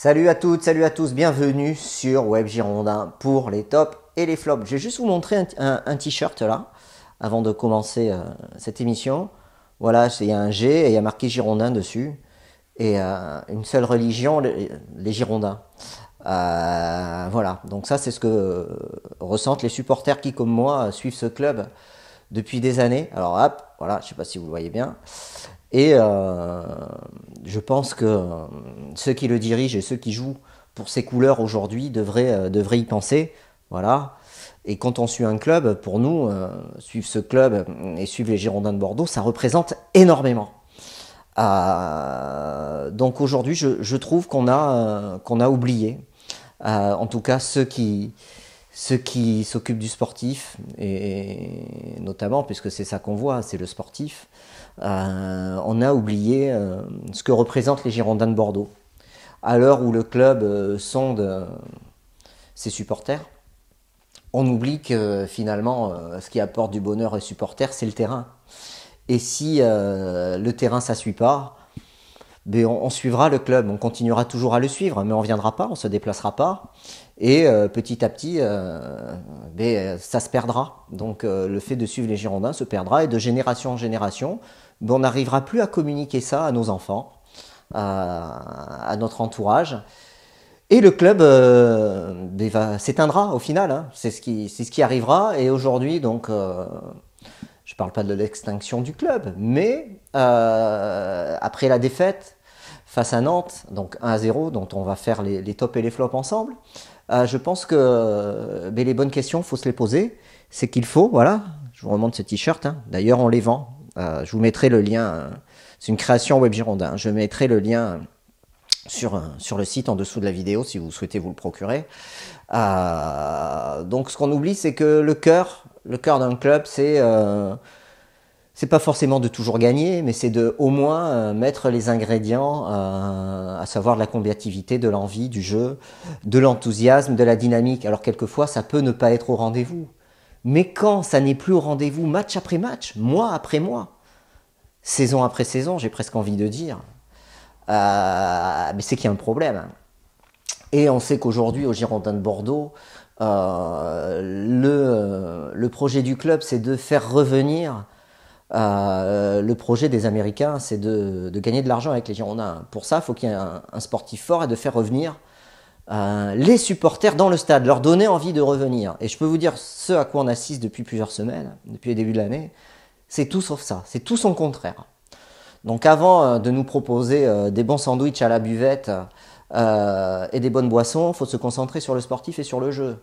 Salut à toutes, salut à tous, bienvenue sur Web Girondin pour les tops et les flops. Je vais juste vous montrer un t-shirt là, avant de commencer cette émission. Voilà, il y a un G et il y a marqué Girondin dessus. Et une seule religion, les Girondins. Voilà, donc ça c'est ce que ressentent les supporters qui, comme moi, suivent ce club depuis des années. Alors hop, voilà, je ne sais pas si vous le voyez bien. Et je pense que ceux qui le dirigent et ceux qui jouent pour ces couleurs aujourd'hui devraient y penser. Voilà. Et quand on suit un club, pour nous, suivre ce club et suivre les Girondins de Bordeaux, ça représente énormément. Donc aujourd'hui, je trouve qu'on a oublié, en tout cas ceux qui s'occupent du sportif, et notamment, puisque c'est ça qu'on voit, c'est le sportif, on a oublié ce que représentent les Girondins de Bordeaux. À l'heure où le club sonde ses supporters, on oublie que finalement, ce qui apporte du bonheur aux supporters, c'est le terrain. Et si le terrain, ça ne suit pas, ben on suivra le club, on continuera toujours à le suivre, mais on ne viendra pas, on ne se déplacera pas. Et petit à petit, ça se perdra. Donc le fait de suivre les Girondins se perdra et de génération en génération, on n'arrivera plus à communiquer ça à nos enfants, à notre entourage. Et le club s'éteindra au final, hein. C'est ce qui arrivera. Et aujourd'hui, donc, je ne parle pas de l'extinction du club, mais après la défaite face à Nantes, donc 1-0, dont on va faire les tops et les flops ensemble, je pense que les bonnes questions, il faut se les poser. C'est qu'il faut, voilà, je vous remonte ce t-shirt, hein. D'ailleurs on les vend. Je vous mettrai le lien, c'est une création Web Girondin, hein. Je mettrai le lien sur le site en dessous de la vidéo si vous souhaitez vous le procurer. Donc ce qu'on oublie, c'est que le cœur d'un club, c'est pas forcément de toujours gagner, mais c'est de au moins mettre les ingrédients, à savoir de la combativité, de l'envie, du jeu, de l'enthousiasme, de la dynamique. Alors quelquefois, ça peut ne pas être au rendez-vous. Mais quand ça n'est plus au rendez-vous, match après match, mois après mois, saison après saison, j'ai presque envie de dire, mais c'est qu'il y a un problème. Et on sait qu'aujourd'hui, au Girondins de Bordeaux, le projet du club, c'est de faire revenir le projet des Américains, c'est de gagner de l'argent avec les Girondins. Pour ça, il faut qu'il y ait un sportif fort et de faire revenir les supporters dans le stade, leur donner envie de revenir. Et je peux vous dire, ce à quoi on assiste depuis plusieurs semaines, depuis le début de l'année, c'est tout sauf ça, c'est tout son contraire. Donc avant de nous proposer des bons sandwichs à la buvette et des bonnes boissons, il faut se concentrer sur le sportif et sur le jeu.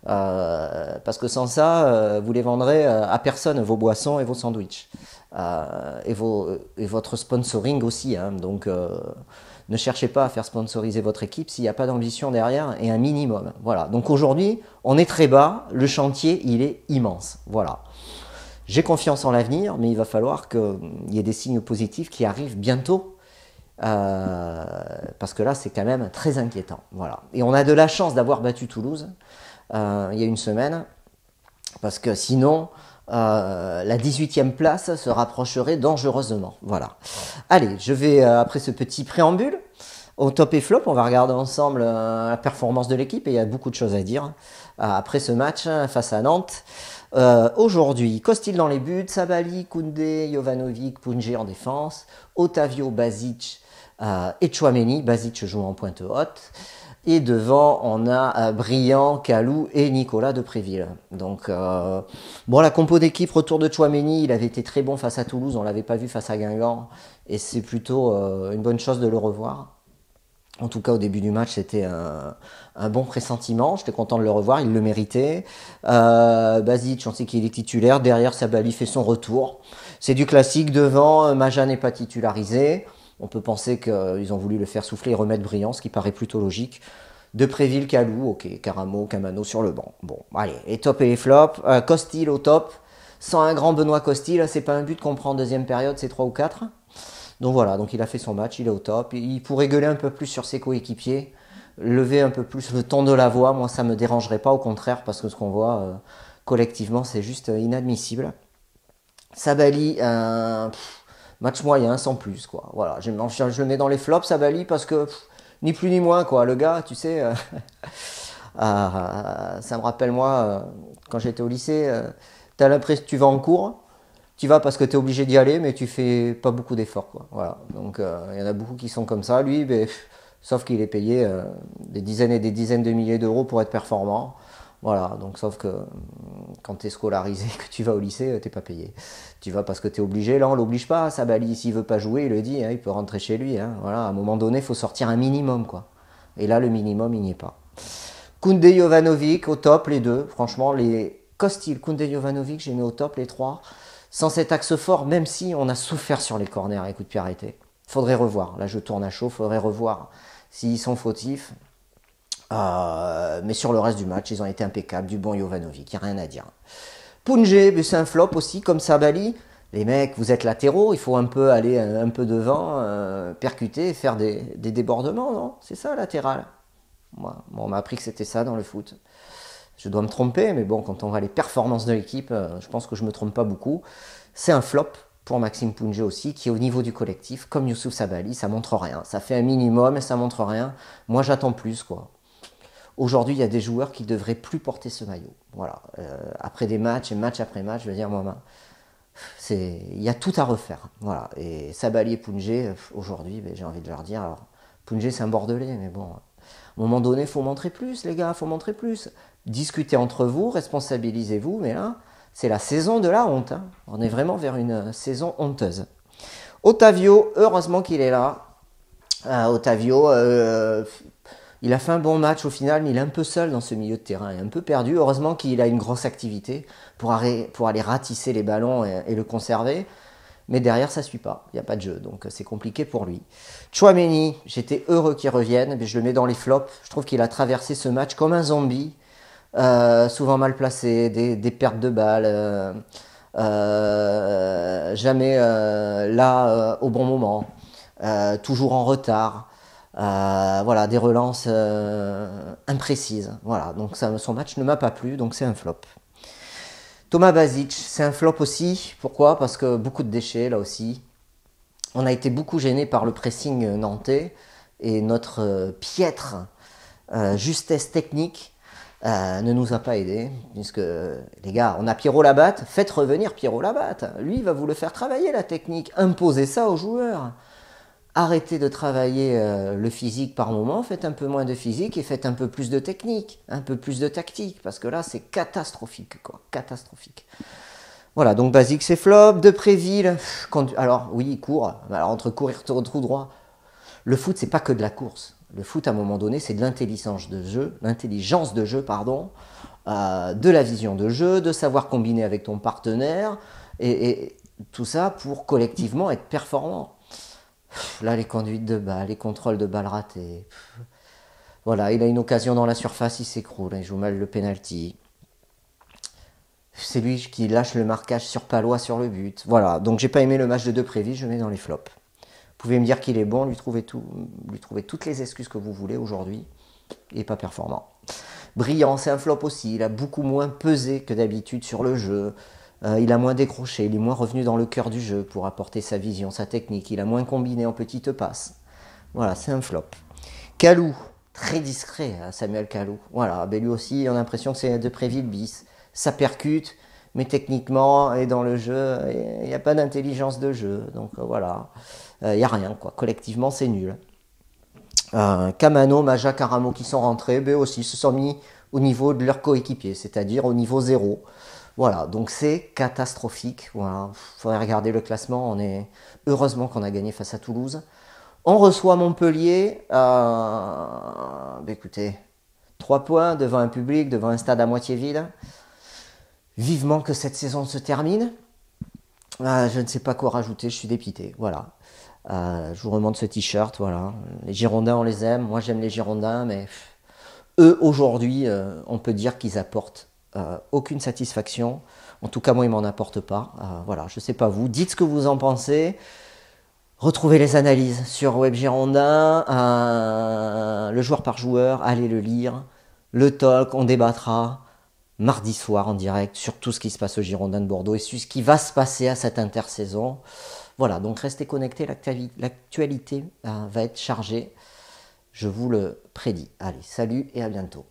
Parce que sans ça, vous les vendrez à personne, vos boissons et vos sandwichs. Et votre sponsoring aussi, hein. Donc ne cherchez pas à faire sponsoriser votre équipe s'il n'y a pas d'ambition derrière et un minimum. Voilà. Donc aujourd'hui, on est très bas, le chantier, il est immense. Voilà. J'ai confiance en l'avenir, mais il va falloir qu'il y ait des signes positifs qui arrivent bientôt. Parce que là, c'est quand même très inquiétant. Voilà. Et on a de la chance d'avoir battu Toulouse il y a une semaine, parce que sinon, la 18e place se rapprocherait dangereusement. Voilà. Allez, je vais, après ce petit préambule, au top et flop, on va regarder ensemble la performance de l'équipe, et il y a beaucoup de choses à dire après ce match face à Nantes. Aujourd'hui, Costil dans les buts, Sabali, Koundé, Jovanovic, Pounjé en défense, Otavio, Basic et Tchouaméni. Basic joue en pointe haute. Et devant, on a Briand, Kalou et Nicolas Depréville. Donc, la compo d'équipe, retour de Tchouaméni, il avait été très bon face à Toulouse, on ne l'avait pas vu face à Guingamp, et c'est plutôt une bonne chose de le revoir. En tout cas, au début du match, c'était un bon pressentiment. J'étais content de le revoir, il le méritait. Basic, on sait qu'il est titulaire. Derrière, Sabali fait son retour. C'est du classique. Devant, Maja n'est pas titularisé. On peut penser qu'ils ont voulu le faire souffler et remettre Briand, ce qui paraît plutôt logique. Depréville, Kalou, ok. Caramo, Camano sur le banc. Bon, allez, les tops et les flops. Costil au top. Sans un grand Benoît Costil, c'est pas un but qu'on prend en deuxième période, c'est 3 ou 4. Donc voilà, donc il a fait son match, il est au top. Il pourrait gueuler un peu plus sur ses coéquipiers, lever un peu plus le ton de la voix. Moi, ça ne me dérangerait pas, au contraire, parce que ce qu'on voit collectivement, c'est juste inadmissible. Sabali, match moyen, sans plus, quoi. Voilà, je le mets dans les flops, Sabali, parce que ni plus ni moins, quoi. Le gars, tu sais, ça me rappelle, moi, quand j'étais au lycée, t'as l'impression que tu vas en cours, tu vas parce que tu es obligé d'y aller, mais tu fais pas beaucoup d'efforts, quoi. Voilà. Donc, il y en a beaucoup qui sont comme ça. Lui, ben, sauf qu'il est payé des dizaines et des dizaines de milliers d'euros pour être performant. Voilà, donc sauf que quand tu es scolarisé, que tu vas au lycée, t'es pas payé. Tu vas parce que tu es obligé. Là, on l'oblige pas. Sabali, s'il veut pas jouer, il le dit, hein, il peut rentrer chez lui. Hein. Voilà, à un moment donné, il faut sortir un minimum, quoi. Et là, le minimum, il n'y est pas. Koundé, Jovanovic, au top, les deux. Franchement, les Costil, Koundé, Jovanovic, j'ai mis au top les trois. Sans cet axe fort, même si on a souffert sur les corners et coups de pied arrêtés. Faudrait revoir. Là, je tourne à chaud, faudrait revoir s'ils sont fautifs. Mais sur le reste du match, ils ont été impeccables. Du bon Jovanovic, il n'y a rien à dire. Pounjé, c'est un flop aussi, comme Sabali. Les mecs, vous êtes latéraux, il faut un peu aller un peu devant, percuter, faire des débordements, non? C'est ça, latéral. Moi, on m'a appris que c'était ça dans le foot. Je dois me tromper, mais bon, quand on voit les performances de l'équipe, je pense que je ne me trompe pas beaucoup. C'est un flop pour Maxime Pounjé aussi, qui est au niveau du collectif, comme Youssouf Sabali, ça montre rien. Ça fait un minimum, mais ça montre rien. Moi, j'attends plus, quoi. Aujourd'hui, il y a des joueurs qui ne devraient plus porter ce maillot. Voilà. Après des matchs et match après match, je veux dire, moi, il y a tout à refaire. Voilà. Et Sabali et Pounjé, aujourd'hui, j'ai envie de leur dire, alors, Pounjé, c'est un Bordelais, mais bon, à un moment donné, il faut montrer plus, les gars, il faut montrer plus. Discutez entre vous, responsabilisez-vous, mais là, c'est la saison de la honte. Hein. On est vraiment vers une saison honteuse. Otavio, heureusement qu'il est là. Otavio, il a fait un bon match au final, mais il est un peu seul dans ce milieu de terrain, il est un peu perdu. Heureusement qu'il a une grosse activité pour aller ratisser les ballons et le conserver. Mais derrière, ça ne suit pas. Il n'y a pas de jeu. Donc, c'est compliqué pour lui. Tchouaméni, j'étais heureux qu'il revienne. Mais je le mets dans les flops. Je trouve qu'il a traversé ce match comme un zombie. Souvent mal placé, des pertes de balles. Jamais là au bon moment. Toujours en retard. Voilà, des relances imprécises. Voilà, donc son match ne m'a pas plu. Donc, c'est un flop. Thomas Basic, c'est un flop aussi. Pourquoi? Parce que beaucoup de déchets, là aussi. On a été beaucoup gêné par le pressing nantais et notre piètre justesse technique ne nous a pas aidés. Puisque, les gars, on a Pierrot Labatte, faites revenir Pierrot Labatte. Lui, il va vous le faire travailler, la technique. Imposez ça aux joueurs. Arrêtez de travailler le physique par moment, faites un peu moins de physique et faites un peu plus de technique, un peu plus de tactique, parce que là c'est catastrophique, quoi, catastrophique. Voilà, donc Basique c'est flop, Depréville, alors oui il court, alors entre courir tout droit, le foot c'est pas que de la course, le foot à un moment donné c'est de l'intelligence de jeu, de la vision de jeu, de savoir combiner avec ton partenaire, et tout ça pour collectivement être performant. Là, les conduites de balles, les contrôles de balles ratés. Voilà, il a une occasion dans la surface, il s'écroule, il joue mal le penalty. C'est lui qui lâche le marquage sur Palois sur le but. Voilà, donc j'ai pas aimé le match de Depréville, je le mets dans les flops. Vous pouvez me dire qu'il est bon, lui trouver toutes les excuses que vous voulez aujourd'hui. Il n'est pas performant. Brillant, c'est un flop aussi, il a beaucoup moins pesé que d'habitude sur le jeu. Il a moins décroché, il est moins revenu dans le cœur du jeu pour apporter sa vision, sa technique. Il a moins combiné en petites passes. Voilà, c'est un flop. Kalou, très discret, Samuel Kalou. Voilà, ben lui aussi, on a l'impression que c'est Depréville bis. Ça percute, mais techniquement et dans le jeu, il n'y a pas d'intelligence de jeu. Donc voilà, il n'y a rien, quoi. Collectivement, c'est nul. Kamano, Maja, Karamo qui sont rentrés, ben aussi se sont mis au niveau de leur coéquipier, c'est-à-dire au niveau 0. Voilà, donc c'est catastrophique. Voilà, faudrait regarder le classement. Heureusement qu'on a gagné face à Toulouse. On reçoit Montpellier. Écoutez, 3 points devant un public, devant un stade à moitié vide. Vivement que cette saison se termine. Je ne sais pas quoi rajouter, je suis dépité. Voilà. Je vous remonte ce t-shirt. Voilà. Les Girondins, on les aime. Moi, j'aime les Girondins, mais eux, aujourd'hui, on peut dire qu'ils apportent aucune satisfaction. En tout cas, moi, ils m'en apportent pas. Voilà, je sais pas vous. Dites ce que vous en pensez. Retrouvez les analyses sur Web Girondin, le joueur par joueur. Allez le lire. Le talk, on débattra mardi soir en direct sur tout ce qui se passe au Girondin de Bordeaux et sur ce qui va se passer à cette intersaison. Voilà, donc restez connectés. L'actualité va être chargée. Je vous le prédis. Allez, salut et à bientôt.